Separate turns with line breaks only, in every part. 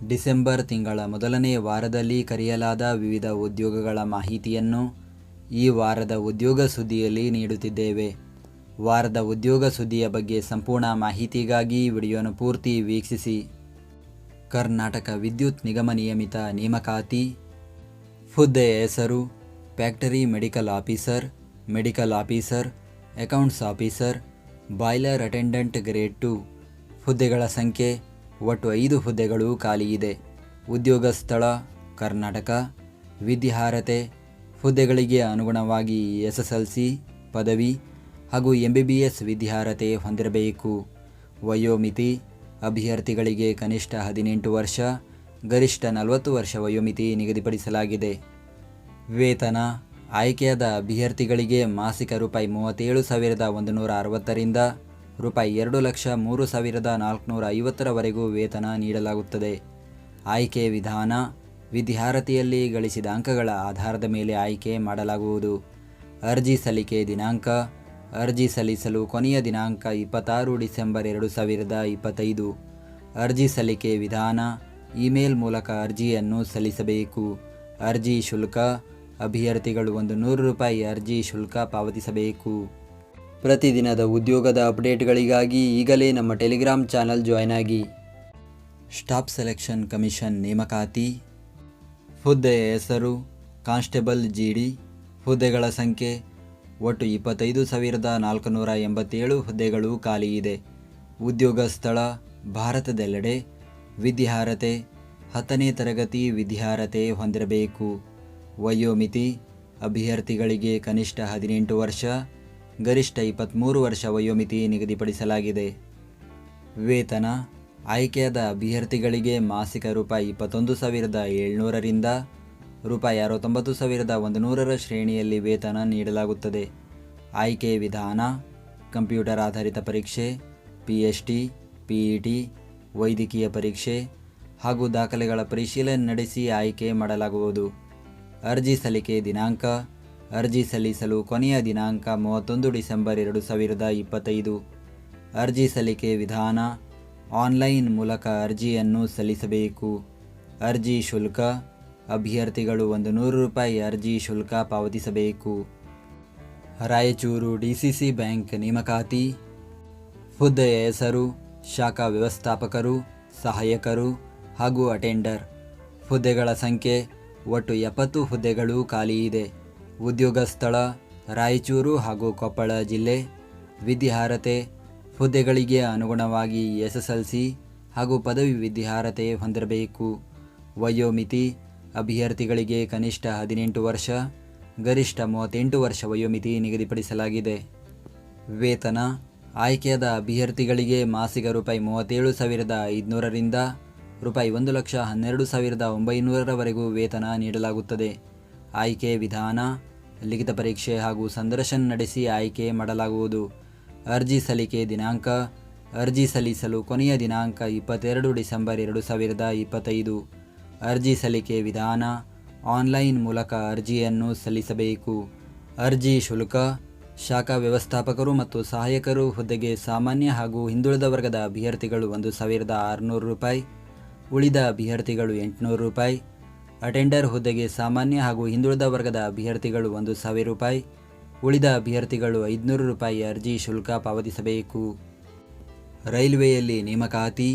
December ತಿಂಗಳ ಮೊದಲನೇ ವಾರದಲ್ಲಿ ಕರೆಯಲಾದ ವಿವಿಧ ಉದ್ಯೋಗಗಳ ಮಾಹಿತಿಯನ್ನು ಈ ವಾರದ ಉದ್ಯೋಗ ಸುದ್ದಿಯಲ್ಲಿ ನೀಡುತ್ತಿದ್ದೇವೆ. ವಾರದ ಉದ್ಯೋಗ ಸುದ್ದಿಯ ಬಗ್ಗೆ ಸಂಪೂರ್ಣ ಮಾಹಿತಿಗಾಗಿ ವಿಡಿಯೋನ ಪೂರ್ತಿ ವೀಕ್ಷಿಸಿ. ಕರ್ನಾಟಕ ವಿದ್ಯುತ್ ನಿಗಮ ನಿಯಮಿತ ನೇಮಕಾತಿ. ಹುದ್ದೆಯ ಹೆಸರು factory medical officer, accounts officer, boiler attendant grade 2. ಹುದ್ದೆಗಳ ಸಂಖ್ಯೆ ಒಟ್ಟು 5 ಹುದ್ದೆಗಳು ಖಾಲಿ ಇದೆ. ಉದ್ಯೋಗ ಸ್ಥಳ ಕರ್ನಾಟಕ. ವಿದ್ಯಾರ್ಹತೆ ಹುದ್ದೆಗಳಿಗೆ ಅನುಗುಣವಾಗಿ SSLC, ಪದವಿ ಹಾಗೂ MBBS ವಿದ್ಯಾರ್ಹತೆ ಹೊಂದಿರಬೇಕು. ವಯೋಮಿತಿ ಅಭ್ಯರ್ಥಿಗಳಿಗೆ ಕನಿಷ್ಠ 18 ವರ್ಷ, ಗರಿಷ್ಠ 40 ವರ್ಷ ವಯೋಮಿತಿ ನಿಗದಿಪಡಿಸಲಾಗಿದೆ. ವೇತನ ಆಯ್ಕೆಯಾದ ಅಭ್ಯರ್ಥಿಗಳಿಗೆ ಮಾಸಿಕ ರೂಪಾಯಿ 37,160ರಿಂದ ರೂಪಾಯಿ 2,03,450 ವರೆಗೂ ನೀಡಲಾಗುತ್ತದೆ. ಆಯ್ಕೆ ವಿಧಾನ ವಿದ್ಯಾರ್ಹತೆಯಲ್ಲಿ ಗಳಿಸಿದ ಅಂಕಗಳ ಆಧಾರದ ಮೇಲೆ ಆಯ್ಕೆ ಮಾಡಲಾಗುವುದು. ಅರ್ಜಿ ಸಲ್ಲಿಕೆ ದಿನಾಂಕ ಅರ್ಜಿ ಸಲ್ಲಿಸಲು ಕೊನೆಯ ದಿನಾಂಕ 26 ಡಿಸೆಂಬರ್ 2025. ಅರ್ಜಿ ಸಲ್ಲಿಕೆ ವಿಧಾನ ಇಮೇಲ್ ಮೂಲಕ ಅರ್ಜಿಯನ್ನು ಸಲ್ಲಿಸಬೇಕು. ಅರ್ಜಿ ಶುಲ್ಕ ಅಭ್ಯರ್ಥಿಗಳು ₹100 ಅರ್ಜಿ ಶುಲ್ಕ ಪಾವತಿಸಬೇಕು. ಪ್ರತಿದಿನದ ಉದ್ಯೋಗದ ಅಪ್ಡೇಟ್ಗಳಿಗಾಗಿ ಈಗಲೇ ನಮ್ಮ ಟೆಲಿಗ್ರಾಮ್ ಚಾನಲ್ ಜಾಯ್ನ್ ಆಗಿ. ಸ್ಟಾಫ್ ಸೆಲೆಕ್ಷನ್ ಕಮಿಷನ್ ನೇಮಕಾತಿ. ಹುದ್ದೆಯ ಹೆಸರು ಕಾನ್ಸ್ಟೇಬಲ್ GD. ಹುದ್ದೆಗಳ ಸಂಖ್ಯೆ ಒಟ್ಟು 25,487 ಹುದ್ದೆಗಳು ಖಾಲಿ ಇದೆ. ಉದ್ಯೋಗ ಸ್ಥಳ ಭಾರತದೆಲ್ಲೆಡೆ. ವಿದ್ಯಾರ್ಹತೆ 10ನೇ ತರಗತಿ ವಿದ್ಯಾರ್ಹತೆ ಹೊಂದಿರಬೇಕು. ವಯೋಮಿತಿ ಅಭ್ಯರ್ಥಿಗಳಿಗೆ ಕನಿಷ್ಠ 18 ವರ್ಷ, ಗರಿಷ್ಠ 23 ವರ್ಷ ವಯೋಮಿತಿ ನಿಗದಿಪಡಿಸಲಾಗಿದೆ. ವೇತನ ಆಯ್ಕೆಯಾದ ಅಭ್ಯರ್ಥಿಗಳಿಗೆ ಮಾಸಿಕ ರೂಪಾಯಿ 21,700ರಿಂದ ರೂಪಾಯಿ 69,100 ಶ್ರೇಣಿಯಲ್ಲಿ ವೇತನ ನೀಡಲಾಗುತ್ತದೆ. ಆಯ್ಕೆ ವಿಧಾನ ಕಂಪ್ಯೂಟರ್ ಆಧಾರಿತ ಪರೀಕ್ಷೆ, PST, PET, ವೈದ್ಯಕೀಯ ಪರೀಕ್ಷೆ ಹಾಗೂ ದಾಖಲೆಗಳ ಪರಿಶೀಲನೆ ನಡೆಸಿ ಆಯ್ಕೆ ಮಾಡಲಾಗುವುದು. ಅರ್ಜಿ ಸಲ್ಲಿಕೆ ದಿನಾಂಕ ಅರ್ಜಿ ಸಲ್ಲಿಸಲು ಕೊನೆಯ ದಿನಾಂಕ 31 ಡಿಸೆಂಬರ್ 2025. ಅರ್ಜಿ ಸಲ್ಲಿಕೆ ವಿಧಾನ ಆನ್ಲೈನ್ ಮೂಲಕ ಅರ್ಜಿಯನ್ನು ಸಲ್ಲಿಸಬೇಕು. ಅರ್ಜಿ ಶುಲ್ಕ ಅಭ್ಯರ್ಥಿಗಳು ₹100 ಅರ್ಜಿ ಶುಲ್ಕ ಪಾವತಿಸಬೇಕು. ರಾಯಚೂರು DCC ಬ್ಯಾಂಕ್ ನೇಮಕಾತಿ. ಹುದ್ದೆಯ ಹೆಸರು ಶಾಖಾ ವ್ಯವಸ್ಥಾಪಕರು, ಸಹಾಯಕರು ಹಾಗೂ ಅಟೆಂಡರ್. ಹುದ್ದೆಗಳ ಸಂಖ್ಯೆ ಒಟ್ಟು 70 ಹುದ್ದೆಗಳು ಖಾಲಿ ಇದೆ. ಉದ್ಯೋಗ ಸ್ಥಳ ರಾಯಚೂರು ಹಾಗೂ ಕೊಪ್ಪಳ ಜಿಲ್ಲೆ. ವಿದ್ಯಾರ್ಹತೆ ಹುದ್ದೆಗಳಿಗೆ ಅನುಗುಣವಾಗಿ SSLC ಹಾಗೂ ಪದವಿ ವಿದ್ಯಾರ್ಹತೆ ಹೊಂದಿರಬೇಕು. ವಯೋಮಿತಿ ಅಭ್ಯರ್ಥಿಗಳಿಗೆ ಕನಿಷ್ಠ 18 ವರ್ಷ, ಗರಿಷ್ಠ 38 ವರ್ಷ ವಯೋಮಿತಿ ನಿಗದಿಪಡಿಸಲಾಗಿದೆ. ವೇತನ ಆಯ್ಕೆಯಾದ ಅಭ್ಯರ್ಥಿಗಳಿಗೆ ಮಾಸಿಕ ರೂಪಾಯಿ 37,500ರಿಂದ ರೂಪಾಯಿ 1,12,900 ವರೆಗೂ ವೇತನ ನೀಡಲಾಗುತ್ತದೆ. ಆಯ್ಕೆ ವಿಧಾನ ಲಿಖಿತ ಪರೀಕ್ಷೆ ಹಾಗೂ ಸಂದರ್ಶನ ನಡೆಸಿ ಆಯ್ಕೆ ಮಾಡಲಾಗುವುದು. ಅರ್ಜಿ ಸಲ್ಲಿಕೆ ದಿನಾಂಕ ಅರ್ಜಿ ಸಲ್ಲಿಸಲು ಕೊನೆಯ ದಿನಾಂಕ 22 ಡಿಸೆಂಬರ್ 2025. ಅರ್ಜಿ ಸಲ್ಲಿಕೆ ವಿಧಾನ ಆನ್ಲೈನ್ ಮೂಲಕ ಅರ್ಜಿಯನ್ನು ಸಲ್ಲಿಸಬೇಕು. ಅರ್ಜಿ ಶುಲ್ಕ ಶಾಖಾ ವ್ಯವಸ್ಥಾಪಕರು ಮತ್ತು ಸಹಾಯಕರು ಹುದ್ದೆಗೆ ಸಾಮಾನ್ಯ ಹಾಗೂ ಹಿಂದುಳಿದ ವರ್ಗದ ಅಭ್ಯರ್ಥಿಗಳು ₹1,600, ಉಳಿದ ಅಭ್ಯರ್ಥಿಗಳು ₹800. ಅಟೆಂಡರ್ ಹುದ್ದೆಗೆ ಸಾಮಾನ್ಯ ಹಾಗೂ ಹಿಂದುಳಿದ ವರ್ಗದ ಅಭ್ಯರ್ಥಿಗಳು ₹1,000, ಉಳಿದ ಅಭ್ಯರ್ಥಿಗಳು ₹500 ಅರ್ಜಿ ಶುಲ್ಕ ಪಾವತಿಸಬೇಕು. ರೈಲ್ವೆಯಲ್ಲಿ ನೇಮಕಾತಿ.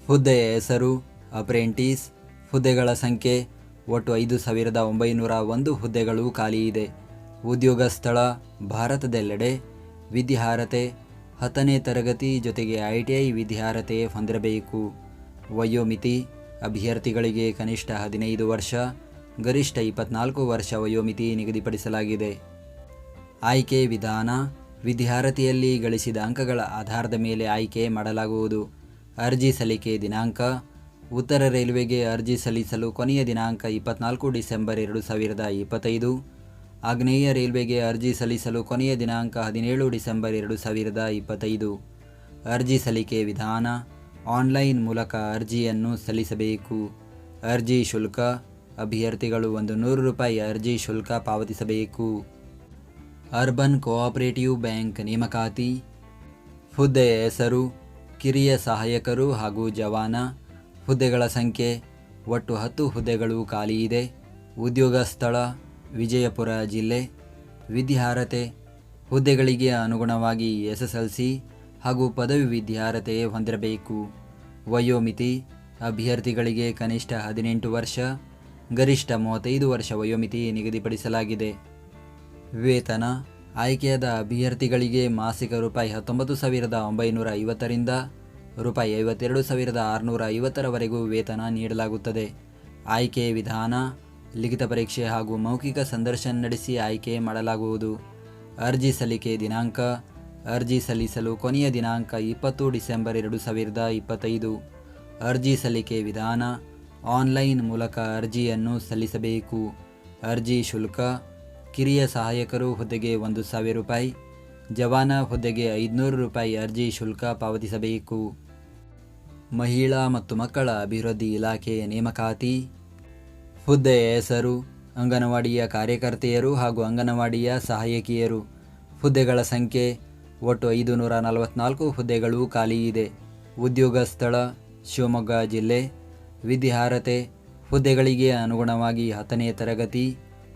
ಹುದ್ದೆಯ ಹೆಸರು ಅಪ್ರೆಂಟಿಸ್. ಹುದ್ದೆಗಳ ಸಂಖ್ಯೆ ಒಟ್ಟು 5,901 ಹುದ್ದೆಗಳು ಖಾಲಿ ಇದೆ. ಉದ್ಯೋಗ ಸ್ಥಳ ಭಾರತದೆಲ್ಲೆಡೆ. ವಿದ್ಯಾರ್ಹತೆ 10ನೇ ತರಗತಿ ಜೊತೆಗೆ ITI ವಿದ್ಯಾರ್ಹತೆ ಹೊಂದಿರಬೇಕು. ವಯೋಮಿತಿ ಅಭ್ಯರ್ಥಿಗಳಿಗೆ ಕನಿಷ್ಠ 15 ವರ್ಷ, ಗರಿಷ್ಠ 24 ವರ್ಷ ವಯೋಮಿತಿ ನಿಗದಿಪಡಿಸಲಾಗಿದೆ. ಆಯ್ಕೆ ವಿಧಾನ ವಿದ್ಯಾರ್ಹತೆಯಲ್ಲಿ ಗಳಿಸಿದ ಅಂಕಗಳ ಆಧಾರದ ಮೇಲೆ ಆಯ್ಕೆ ಮಾಡಲಾಗುವುದು. ಅರ್ಜಿ ಸಲ್ಲಿಕೆ ದಿನಾಂಕ ಉತ್ತರ ರೈಲ್ವೆಗೆ ಅರ್ಜಿ ಸಲ್ಲಿಸಲು ಕೊನೆಯ ದಿನಾಂಕ 24 ಡಿಸೆಂಬರ್ 2025. ಆಗ್ನೇಯ ರೈಲ್ವೆಗೆ ಅರ್ಜಿ ಸಲ್ಲಿಸಲು ಕೊನೆಯ ದಿನಾಂಕ 17 ಡಿಸೆಂಬರ್ 2025. ಅರ್ಜಿ ಸಲ್ಲಿಕೆ ವಿಧಾನ ಆನ್ಲೈನ್ ಮೂಲಕ ಅರ್ಜಿಯನ್ನು ಸಲ್ಲಿಸಬೇಕು. ಅರ್ಜಿ ಶುಲ್ಕ ಅಭ್ಯರ್ಥಿಗಳು ₹100 ಅರ್ಜಿ ಶುಲ್ಕ ಪಾವತಿಸಬೇಕು. ಅರ್ಬನ್ ಕೋಆಪರೇಟಿವ್ ಬ್ಯಾಂಕ್ ನೇಮಕಾತಿ. ಹುದ್ದೆಯ ಹೆಸರು ಕಿರಿಯ ಸಹಾಯಕರು ಹಾಗೂ ಜವಾನ. ಹುದ್ದೆಗಳ ಸಂಖ್ಯೆ ಒಟ್ಟು 10 ಹುದ್ದೆಗಳು ಖಾಲಿ ಇದೆ. ಉದ್ಯೋಗ ಸ್ಥಳ ವಿಜಯಪುರ ಜಿಲ್ಲೆ. ವಿದ್ಯಾರ್ಹತೆ ಹುದ್ದೆಗಳಿಗೆ ಅನುಗುಣವಾಗಿ SSLC ಹಾಗೂ ಪದವಿ ವಿದ್ಯಾರ್ಹತೆ ಹೊಂದಿರಬೇಕು. ವಯೋಮಿತಿ ಅಭ್ಯರ್ಥಿಗಳಿಗೆ ಕನಿಷ್ಠ 18 ವರ್ಷ, ಗರಿಷ್ಠ 35 ವರ್ಷ ವಯೋಮಿತಿ ನಿಗದಿಪಡಿಸಲಾಗಿದೆ. ವೇತನ ಆಯ್ಕೆಯಾದ ಅಭ್ಯರ್ಥಿಗಳಿಗೆ ಮಾಸಿಕ ರೂಪಾಯಿ 19,950ರಿಂದ ರೂಪಾಯಿ 52,650ರವರೆಗೂ ವೇತನ ನೀಡಲಾಗುತ್ತದೆ. ಆಯ್ಕೆ ವಿಧಾನ ಲಿಖಿತ ಪರೀಕ್ಷೆ ಹಾಗೂ ಮೌಖಿಕ ಸಂದರ್ಶನ ನಡೆಸಿ ಆಯ್ಕೆ ಮಾಡಲಾಗುವುದು. ಅರ್ಜಿ ಸಲ್ಲಿಕೆ ದಿನಾಂಕ ಅರ್ಜಿ ಸಲ್ಲಿಸಲು ಕೊನೆಯ ದಿನಾಂಕ 20 ಡಿಸೆಂಬರ್ 2025. ಅರ್ಜಿ ಸಲ್ಲಿಕೆ ವಿಧಾನ ಆನ್ಲೈನ್ ಮೂಲಕ ಅರ್ಜಿಯನ್ನು ಸಲ್ಲಿಸಬೇಕು. ಅರ್ಜಿ ಶುಲ್ಕ ಕಿರಿಯ ಸಹಾಯಕರು ಹುದ್ದೆಗೆ 1,000 ರೂಪಾಯಿ, ಜವಾನ ಹುದ್ದೆಗೆ 500 ರೂಪಾಯಿ ಅರ್ಜಿ ಶುಲ್ಕ ಪಾವತಿಸಬೇಕು. ಮಹಿಳಾ ಮತ್ತು ಮಕ್ಕಳ ಅಭಿವೃದ್ಧಿ ಇಲಾಖೆ ನೇಮಕಾತಿ. ಹುದ್ದೆಯ ಹೆಸರು ಅಂಗನವಾಡಿಯ ಕಾರ್ಯಕರ್ತೆಯರು ಹಾಗೂ ಅಂಗನವಾಡಿಯ ಸಹಾಯಕಿಯರು. ಹುದ್ದೆಗಳ ಸಂಖ್ಯೆ ಒಟ್ಟು 544 ಹುದ್ದೆಗಳು ಖಾಲಿ ಇದೆ. ಉದ್ಯೋಗ ಸ್ಥಳ ಶಿವಮೊಗ್ಗ ಜಿಲ್ಲೆ. ವಿದ್ಯಾರ್ಹತೆ ಹುದ್ದೆಗಳಿಗೆ ಅನುಗುಣವಾಗಿ 10ನೇ ತರಗತಿ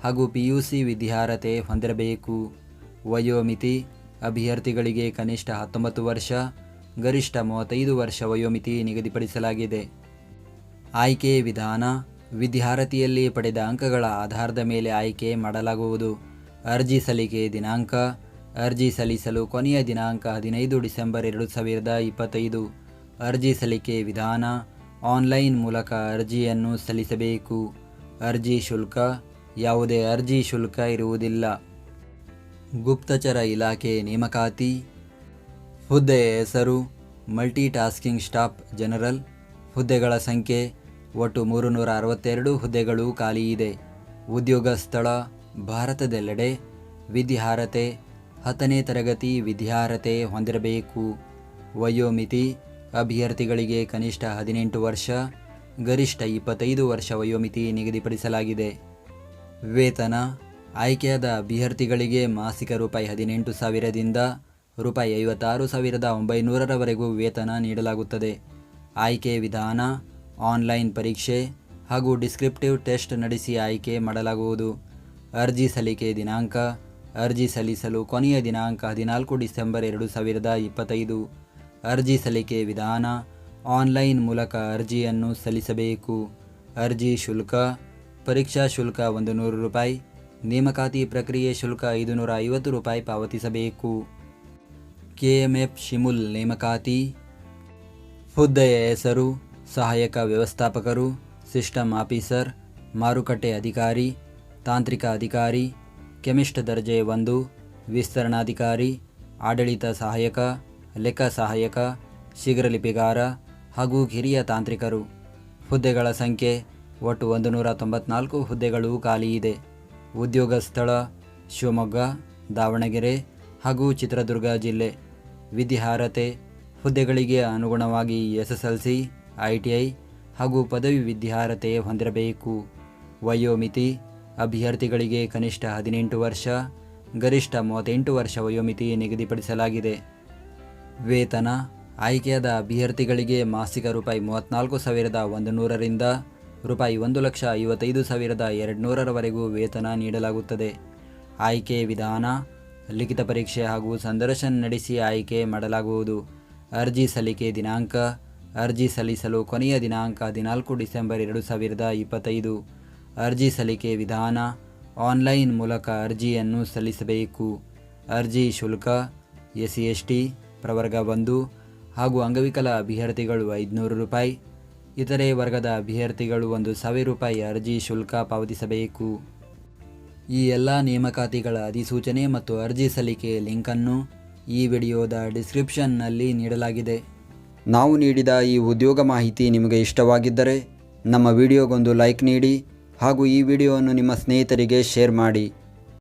ಹಾಗೂ PUC ವಿದ್ಯಾರ್ಹತೆ ಹೊಂದಿರಬೇಕು. ವಯೋಮಿತಿ ಅಭ್ಯರ್ಥಿಗಳಿಗೆ ಕನಿಷ್ಠ 19 ವರ್ಷ, ಗರಿಷ್ಠ 35 ವರ್ಷ ವಯೋಮಿತಿ ನಿಗದಿಪಡಿಸಲಾಗಿದೆ. ಆಯ್ಕೆ ವಿಧಾನ ವಿದ್ಯಾರ್ಹತೆಯಲ್ಲಿ ಪಡೆದ ಅಂಕಗಳ ಆಧಾರದ ಮೇಲೆ ಆಯ್ಕೆ ಮಾಡಲಾಗುವುದು. ಅರ್ಜಿ ಸಲ್ಲಿಕೆ ದಿನಾಂಕ ಅರ್ಜಿ ಸಲ್ಲಿಸಲು ಕೊನೆಯ ದಿನಾಂಕ 15 ಡಿಸೆಂಬರ್ 2025. ಅರ್ಜಿ ಸಲ್ಲಿಕೆ ವಿಧಾನ ಆನ್ಲೈನ್ ಮೂಲಕ ಅರ್ಜಿಯನ್ನು ಸಲ್ಲಿಸಬೇಕು. ಅರ್ಜಿ ಶುಲ್ಕ ಯಾವುದೇ ಅರ್ಜಿ ಶುಲ್ಕ ಇರುವುದಿಲ್ಲ. ಗುಪ್ತಚರ ಇಲಾಖೆ ನೇಮಕಾತಿ. ಹುದ್ದೆಯ ಹೆಸರು ಮಲ್ಟಿ ಟಾಸ್ಕಿಂಗ್ ಸ್ಟಾಫ್ ಜನರಲ್. ಹುದ್ದೆಗಳ ಸಂಖ್ಯೆ ಒಟ್ಟು 362 ಹುದ್ದೆಗಳು ಖಾಲಿ ಇದೆ. ಉದ್ಯೋಗ ಸ್ಥಳ ಭಾರತದೆಲ್ಲೆಡೆ. ವಿದ್ಯಾರ್ಹತೆ 10ನೇ ತರಗತಿ ವಿದ್ಯಾರ್ಹತೆ ಹೊಂದಿರಬೇಕು. ವಯೋಮಿತಿ ಅಭ್ಯರ್ಥಿಗಳಿಗೆ ಕನಿಷ್ಠ 18 ವರ್ಷ, ಗರಿಷ್ಠ 25 ವರ್ಷ ವಯೋಮಿತಿ ನಿಗದಿಪಡಿಸಲಾಗಿದೆ. ವೇತನ ಆಯ್ಕೆಯಾದ ಅಭ್ಯರ್ಥಿಗಳಿಗೆ ಮಾಸಿಕ ರೂಪಾಯಿ 18,000ದಿಂದ ರೂಪಾಯಿ 56,900ರವರೆಗೂ ವೇತನ ನೀಡಲಾಗುತ್ತದೆ. ಆಯ್ಕೆ ವಿಧಾನ ಆನ್ಲೈನ್ ಪರೀಕ್ಷೆ ಹಾಗೂ ಡಿಸ್ಕ್ರಿಪ್ಟಿವ್ ಟೆಸ್ಟ್ ನಡೆಸಿ ಆಯ್ಕೆ ಮಾಡಲಾಗುವುದು. ಅರ್ಜಿ ಸಲ್ಲಿಕೆ ದಿನಾಂಕ ಅರ್ಜಿ ಸಲ್ಲಿಸಲು ಕೊನೆಯ ದಿನಾಂಕ 14 ಡಿಸೆಂಬರ್ 2025. ಅರ್ಜಿ ಸಲ್ಲಿಕೆ ವಿಧಾನ ಆನ್ಲೈನ್ ಮೂಲಕ ಅರ್ಜಿಯನ್ನು ಸಲ್ಲಿಸಬೇಕು. ಅರ್ಜಿ ಶುಲ್ಕ ಪರೀಕ್ಷಾ ಶುಲ್ಕ 100 ರೂಪಾಯಿ, ನೇಮಕಾತಿ ಪ್ರಕ್ರಿಯೆ ಶುಲ್ಕ 550 ರೂಪಾಯಿ ಪಾವತಿಸಬೇಕು. KMF ಶಿಮುಲ್ ನೇಮಕಾತಿ. ಹುದ್ದೆಯ ಹೆಸರು ಸಹಾಯಕ ವ್ಯವಸ್ಥಾಪಕರು, ಸಿಸ್ಟಮ್ ಆಫೀಸರ್, ಮಾರುಕಟ್ಟೆ ಅಧಿಕಾರಿ, ತಾಂತ್ರಿಕ ಅಧಿಕಾರಿ, ಕೆಮಿಸ್ಟ್ ದರ್ಜೆ 1, ವಿಸ್ತರಣಾಧಿಕಾರಿ, ಆಡಳಿತ ಸಹಾಯಕ, ಲೆಕ್ಕ ಸಹಾಯಕ, ಶೀಘ್ರಲಿಪಿಗಾರ ಹಾಗೂ ಹಿರಿಯ ತಾಂತ್ರಿಕರು. ಹುದ್ದೆಗಳ ಸಂಖ್ಯೆ ಒಟ್ಟು 194 ಹುದ್ದೆಗಳು ಖಾಲಿ ಇದೆ. ಉದ್ಯೋಗ ಸ್ಥಳ ಶಿವಮೊಗ್ಗ, ದಾವಣಗೆರೆ ಹಾಗೂ ಚಿತ್ರದುರ್ಗ ಜಿಲ್ಲೆ. ವಿದ್ಯಾರ್ಹತೆ ಹುದ್ದೆಗಳಿಗೆ ಅನುಗುಣವಾಗಿ SSLC, ITI ಹಾಗೂ ಪದವಿ ವಿದ್ಯಾರ್ಹತೆ ಹೊಂದಿರಬೇಕು. ವಯೋಮಿತಿ ಅಭ್ಯರ್ಥಿಗಳಿಗೆ ಕನಿಷ್ಠ 18 ವರ್ಷ, ಗರಿಷ್ಠ 38 ವರ್ಷ ವಯೋಮಿತಿ ನಿಗದಿಪಡಿಸಲಾಗಿದೆ. ವೇತನ ಆಯ್ಕೆಯಾದ ಅಭ್ಯರ್ಥಿಗಳಿಗೆ ಮಾಸಿಕ ರೂಪಾಯಿ 34,100ರಿಂದ ರೂಪಾಯಿ 1,55,200ರವರೆಗೂ ವೇತನ ನೀಡಲಾಗುತ್ತದೆ. ಆಯ್ಕೆ ವಿಧಾನ ಲಿಖಿತ ಪರೀಕ್ಷೆ ಹಾಗೂ ಸಂದರ್ಶನ ನಡೆಸಿ ಆಯ್ಕೆ ಮಾಡಲಾಗುವುದು. ಅರ್ಜಿ ಸಲ್ಲಿಕೆ ದಿನಾಂಕ ಅರ್ಜಿ ಸಲ್ಲಿಸಲು ಕೊನೆಯ ದಿನಾಂಕ 14 ಡಿಸೆಂಬರ್ 2025. ಅರ್ಜಿ ಸಲ್ಲಿಕೆ ವಿಧಾನ ಆನ್ಲೈನ್ ಮೂಲಕ ಅರ್ಜಿಯನ್ನು ಸಲ್ಲಿಸಬೇಕು. ಅರ್ಜಿ ಶುಲ್ಕ SC/ST ಪ್ರವರ್ಗ 1 ಹಾಗೂ ಅಂಗವಿಕಲ ಅಭ್ಯರ್ಥಿಗಳು 500 ರೂಪಾಯಿ, ಇತರೆ ವರ್ಗದ ಅಭ್ಯರ್ಥಿಗಳು 1,000 ರೂಪಾಯಿ ಅರ್ಜಿ ಶುಲ್ಕ ಪಾವತಿಸಬೇಕು. ಈ ಎಲ್ಲ ನೇಮಕಾತಿಗಳ ಅಧಿಸೂಚನೆ ಮತ್ತು ಅರ್ಜಿ ಸಲ್ಲಿಕೆ ಲಿಂಕನ್ನು ಈ ವಿಡಿಯೋದ ಡಿಸ್ಕ್ರಿಪ್ಷನ್ನಲ್ಲಿ ನೀಡಲಾಗಿದೆ. ನಾವು ನೀಡಿದ ಈ ಉದ್ಯೋಗ ಮಾಹಿತಿ ನಿಮಗೆ ಇಷ್ಟವಾಗಿದ್ದರೆ ನಮ್ಮ ವಿಡಿಯೋಗೊಂದು ಲೈಕ್ ನೀಡಿ ಹಾಗೂ ಈ ವಿಡಿಯೋವನ್ನು ನಿಮ್ಮ ಸ್ನೇಹಿತರಿಗೆ ಶೇರ್ ಮಾಡಿ.